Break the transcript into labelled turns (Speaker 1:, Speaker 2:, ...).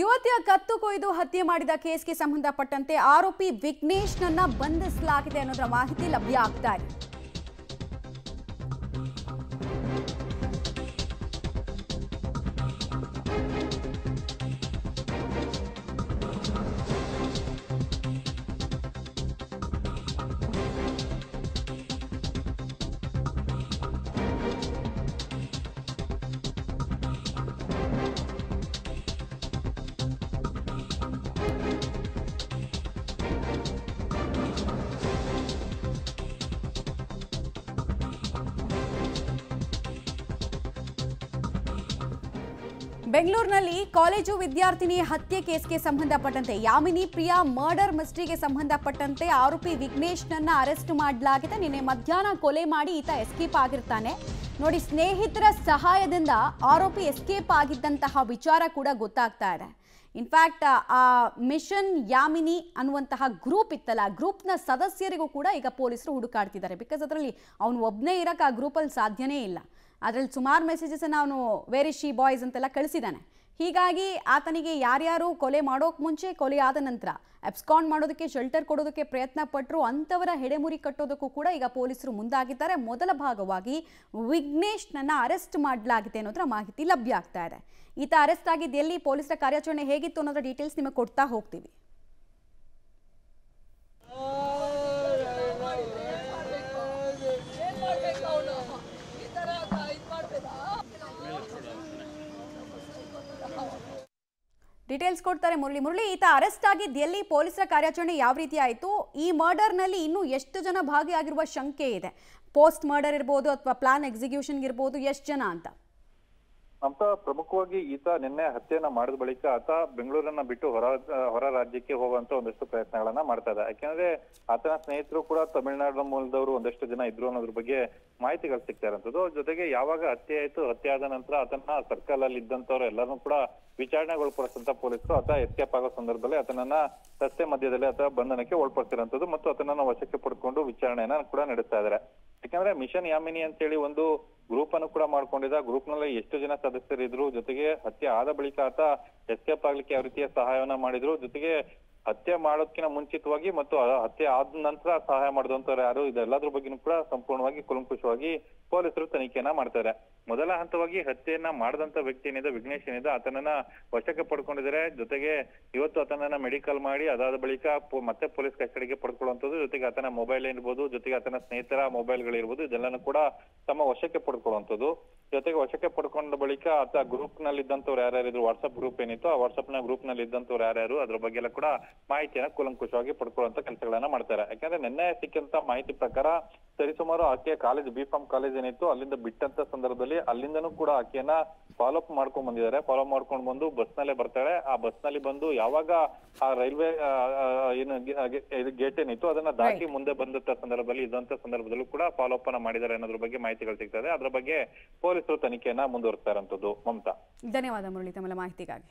Speaker 1: ಯುವತಿಯ ಕತ್ತು ಕೊಯ್ದು ಹತ್ಯೆ ಮಾಡಿದ ಕೇಸ್ಗೆ ಸಂಬಂಧಪಟ್ಟಂತೆ ಆರೋಪಿ ವಿಘ್ನೇಶ್ನನ್ನ ಬಂಧಿಸಲಾಗಿದೆ ಅನ್ನೋದರ ಮಾಹಿತಿ ಲಭ್ಯ ಆಗ್ತಾ ಇದೆ. ಬೆಂಗಳೂರಿನಲ್ಲಿ ಕಾಲೇಜು ವಿದ್ಯಾರ್ಥಿನಿ ಹತ್ಯೆ ಕೇಸ್ಗೆ ಸಂಬಂಧಪಟ್ಟಂತೆ ಯಾಮಿನಿ ಪ್ರಿಯಾ ಮರ್ಡರ್ ಮಿಸ್ಟರಿಗೆ ಸಂಬಂಧಪಟ್ಟಂತೆ ಆರೋಪಿ ವಿಘ್ನೇಶ್ನನ್ನ ಅರೆಸ್ಟ್ ಮಾಡಲಾಗಿದೆ. ನಿನ್ನೆ ಮಧ್ಯಾಹ್ನ ಕೊಲೆ ಮಾಡಿ ಈತ ಎಸ್ಕೇಪ್ ಆಗಿರ್ತಾನೆ. ನೋಡಿ, ಸ್ನೇಹಿತರ ಸಹಾಯದಿಂದ ಆರೋಪಿ ಎಸ್ಕೇಪ್ ಆಗಿದ್ದಂತಹ ವಿಚಾರ ಕೂಡ ಗೊತ್ತಾಗ್ತಾ ಇದೆ. ಇನ್ಫ್ಯಾಕ್ಟ್ ಆ ಮಿಷನ್ ಯಾಮಿನಿ ಅನ್ನುವಂತಹ ಗ್ರೂಪ್ ಇತ್ತಲ್ಲ, ಗ್ರೂಪ್ನ ಸದಸ್ಯರಿಗೂ ಕೂಡ ಈಗ ಪೊಲೀಸರು ಹುಡುಕಾಡ್ತಿದ್ದಾರೆ. ಬಿಕಾಸ್ ಅದರಲ್ಲಿ ಅವನು ಒಬ್ಬನೇ ಇರಕ್ಕೆ ಆ ಗ್ರೂಪಲ್ಲಿ ಸಾಧ್ಯನೇ ಇಲ್ಲ. ಅದರಲ್ಲಿ ಸುಮಾರು ಮೆಸೇಜಸನ್ನು ಅವನು ವೇರ್ ಇಸ್ ಶಿ ಬಾಯ್ಸ್ ಅಂತೆಲ್ಲ ಕಳಿಸಿದ್ದಾನೆ. ಹೀಗಾಗಿ ಆತನಿಗೆ ಯಾರ್ಯಾರು ಕೊಲೆ ಮಾಡೋಕೆ ಮುಂಚೆ, ಕೊಲೆ ಆದ ನಂತರ ಅಬ್ಸ್ಕಾಂಡ್ ಮಾಡೋದಕ್ಕೆ, ಶೆಲ್ಟರ್ ಕೊಡೋದಕ್ಕೆ ಪ್ರಯತ್ನ ಪಟ್ಟರು ಅಂಥವರ ಹೆಡೆಮುರಿ ಕಟ್ಟೋದಕ್ಕೂ ಕೂಡ ಈಗ ಪೊಲೀಸರು ಮುಂದಾಗಿದ್ದಾರೆ. ಮೊದಲ ಭಾಗವಾಗಿ ವಿಘ್ನೇಶ್ನನ್ನ ಅರೆಸ್ಟ್ ಮಾಡಲಾಗಿದೆ ಅನ್ನೋದರ ಮಾಹಿತಿ ಲಭ್ಯ ಆಗ್ತಾ ಇದೆ. ಈತ ಅರೆಸ್ಟ್ ಆಗಿದ್ದು ಎಲ್ಲಿ, ಪೊಲೀಸರ ಕಾರ್ಯಾಚರಣೆ ಹೇಗಿತ್ತು ಅನ್ನೋದರ ಡೀಟೇಲ್ಸ್ ನಿಮಗೆ ಕೊಡ್ತಾ ಹೋಗ್ತೀವಿ. ಡೀಟೇಲ್ಸ್ ಕೊಡ್ತಾರೆ ಮುರಳಿ. ಈತ ಅರೆಸ್ಟ್ ಆಗಿದ್ದು ಎಲ್ಲಿ, ಪೊಲೀಸರ ಕಾರ್ಯಾಚರಣೆ ಯಾವ ರೀತಿ ಆಯಿತು, ಈ ಮರ್ಡರ್ನಲ್ಲಿ ಇನ್ನೂ ಎಷ್ಟು ಜನ ಭಾಗಿಯಾಗಿರುವ ಶಂಕೆ ಇದೆ, ಪೋಸ್ಟ್ ಮರ್ಡರ್ ಇರ್ಬೋದು ಅಥವಾ ಪ್ಲಾನ್ ಎಕ್ಸಿಕ್ಯೂಷನ್ ಇರ್ಬೋದು, ಎಷ್ಟು ಜನ ಅಂತ?
Speaker 2: ಅಂತ ಪ್ರಮುಖವಾಗಿ ಈತ ನಿನ್ನೆ ಹತ್ಯೆಯನ್ನ ಮಾಡಿದ ಬಳಿಕ ಆತ ಬೆಂಗಳೂರನ್ನ ಬಿಟ್ಟು ಹೊರ ರಾಜ್ಯಕ್ಕೆ ಹೋಗುವಂತ ಒಂದಷ್ಟು ಪ್ರಯತ್ನಗಳನ್ನ ಮಾಡ್ತಾ ಇದ್ದ. ಯಾಕೆಂದ್ರೆ ಆತನ ಸ್ನೇಹಿತರು ಕೂಡ ತಮಿಳುನಾಡಿನ ಮೂಲದವರು ಒಂದಷ್ಟು ಜನ ಇದ್ರು ಅನ್ನೋದ್ರ ಬಗ್ಗೆ ಮಾಹಿತಿಗಳು ಸಿಗ್ತಾ ಇರೋಂಥದ್ದು. ಜೊತೆಗೆ ಯಾವಾಗ ಹತ್ಯೆ ಆಯ್ತು, ಹತ್ಯೆ ಆದ ನಂತರ ಆತನ ಸರ್ಕಲ್ ಅಲ್ಲಿ ಇದ್ದಂತವ್ರು ಎಲ್ಲರೂ ಕೂಡ ವಿಚಾರಣೆಗೊಳಪಡಿಸಿದಂತ ಪೊಲೀಸರು ಆತ ಎಸ್ಕೇಪ್ ಆಗೋ ಸಂದರ್ಭದಲ್ಲಿ ಆತನನ್ನ ರಸ್ತೆ ಮಧ್ಯದಲ್ಲಿ ಆತ ಬಂಧನಕ್ಕೆ ಒಳಪಡಿಸಿರೋಂಥದ್ದು ಮತ್ತು ಆತನನ್ನ ವಶಕ್ಕೆ ಪಡ್ಕೊಂಡು ವಿಚಾರಣೆಯನ್ನ ಕೂಡ ನಡೆಸ್ತಾ ಇದ್ದಾರೆ. ಯಾಕಂದ್ರೆ ಮಿಷನ್ ಯಾಮಿನಿ ಅಂತ ಹೇಳಿ ಒಂದು ಗ್ರೂಪ್ ಅನ್ನು ಕೂಡ ಮಾಡ್ಕೊಂಡಿದ್ದ. ಗ್ರೂಪ್ ನಲ್ಲಿ ಎಷ್ಟು ಜನ ಸದಸ್ಯರಿದ್ರು, ಜೊತೆಗೆ ಹತ್ಯೆ ಆದ ಬಳಿಕ ಆತ ಎಸ್ಕೇಪ್ ಆಗ್ಲಿಕ್ಕೆ ಯಾವ ರೀತಿಯ ಸಹಾಯವನ್ನ ಮಾಡಿದ್ರು, ಜೊತೆಗೆ ಹತ್ಯೆ ಮಾಡೋದಕ್ಕಿಂತ ಮುಂಚಿತವಾಗಿ ಮತ್ತು ಹತ್ಯೆ ಆದ ನಂತರ ಸಹಾಯ ಮಾಡಿದಂತವ್ರು ಯಾರು, ಇದೆಲ್ಲದ್ರ ಬಗ್ಗೆನೂ ಕೂಡ ಸಂಪೂರ್ಣವಾಗಿ ಕುಲಂಕುಷವಾಗಿ ಪೊಲೀಸರು ತನಿಖೆಯನ್ನ ಮಾಡ್ತಾರೆ. ಮೊದಲ ಹಂತವಾಗಿ ಹತ್ಯೆಯನ್ನ ಮಾಡಿದಂತ ವ್ಯಕ್ತಿ ಏನಿದೆ, ವಿಘ್ನೇಶ್ ಏನಿದೆ, ಆತನನ್ನ ವಶಕ್ಕೆ ಪಡ್ಕೊಂಡಿದ್ದಾರೆ. ಜೊತೆಗೆ ಇವತ್ತು ಆತನನ್ನ ಮೆಡಿಕಲ್ ಮಾಡಿ ಅದಾದ ಬಳಿಕ ಮತ್ತೆ ಪೊಲೀಸ್ ಕಸ್ಟಡಿಗೆ ಪಡ್ಕೊಳ್ಳುವಂಥದ್ದು, ಜೊತೆಗೆ ಆತನ ಮೊಬೈಲ್ ಇರ್ಬೋದು, ಜೊತೆಗೆ ಆತನ ಸ್ನೇಹಿತರ ಮೊಬೈಲ್ಗಳಿರ್ಬೋದು, ಇದೆಲ್ಲನೂ ಕೂಡ ತಮ್ಮ ವಶಕ್ಕೆ ಪಡ್ಕೊಳ್ಳುವಂಥದ್ದು. ಜೊತೆಗೆ ವಶಕ್ಕೆ ಪಡ್ಕೊಂಡ ಬಳಿಕ ಆತ ಗ್ರೂಪ್ ನಲ್ಲಿ ಇದ್ದಂತವ್ರು ಯಾರ್ಯಾರಿದ್ರು, ವಾಟ್ಸ್ಆಪ್ ಗ್ರೂಪ್ ಏನಿತ್ತು ಆ ವಾಟ್ಸ್ಆಪ್ ನ ಗ್ರೂಪ್ ನಲ್ಲಿ ಇದ್ದಂತವ್ರು ಯಾರ್ಯಾರು, ಅದ್ರ ಬಗ್ಗೆ ಎಲ್ಲ ಕೂಡ ಮಾಹಿತಿಯನ್ನ ಕೂಲಂಕುಷವಾಗಿ ಪಡ್ಕೊಳ್ಳುವಂತ ಕೆಲಸಗಳನ್ನ ಮಾಡ್ತಾರೆ. ಯಾಕಂದ್ರೆ ನಿನ್ನೆ ಸಿಕ್ಕಂತ ಮಾಹಿತಿ ಪ್ರಕಾರ ಸರಿಸುಮಾರು ಆಕೆಯ ಕಾಲೇಜ್ B.Pharm ಕಾಲೇಜ್ ಏನಿತ್ತು ಅಲ್ಲಿಂದ ಬಿಟ್ಟಂತ ಸಂದರ್ಭದಲ್ಲಿ ಅಲ್ಲಿಂದನೂ ಕೂಡ ಆಕೆಯನ್ನ ಫಾಲೋ ಅಪ್ ಮಾಡ್ಕೊಂಡ್ ಬಂದಿದ್ದಾರೆ. ಫಾಲೋ ಮಾಡ್ಕೊಂಡು ಬಂದು ಬಸ್ ನಲ್ಲೇ ಬರ್ತಾಳೆ. ಆ ಬಸ್ ನಲ್ಲಿ ಬಂದು ಯಾವಾಗ ಆ ರೈಲ್ವೆ ಏನು ಗೇಟ್ ಏನಿತ್ತು ಅದನ್ನ ದಾಟಿ ಮುಂದೆ ಬಂದಂತ ಸಂದರ್ಭದಲ್ಲಿ ಇದ್ದಂತ ಸಂದರ್ಭದಲ್ಲೂ ಕೂಡ ಫಾಲೋ ಅಪ್ ಅನ್ನ ಮಾಡಿದ್ದಾರೆ ಅನ್ನೋದ್ರ ಬಗ್ಗೆ ಮಾಹಿತಿಗಳು ಸಿಗ್ತದೆ. ಅದ್ರ ಬಗ್ಗೆ ಪೊಲೀಸರು ತನಿಖೆಯನ್ನ ಮುಂದುವರಿಸ್ತಾ ಇರೋಂಥದ್ದು. ಮಮತಾ,
Speaker 1: ಧನ್ಯವಾದ ಮುರಳಿ ತಮ್ಮ ಮಾಹಿತಿಗಾಗಿ.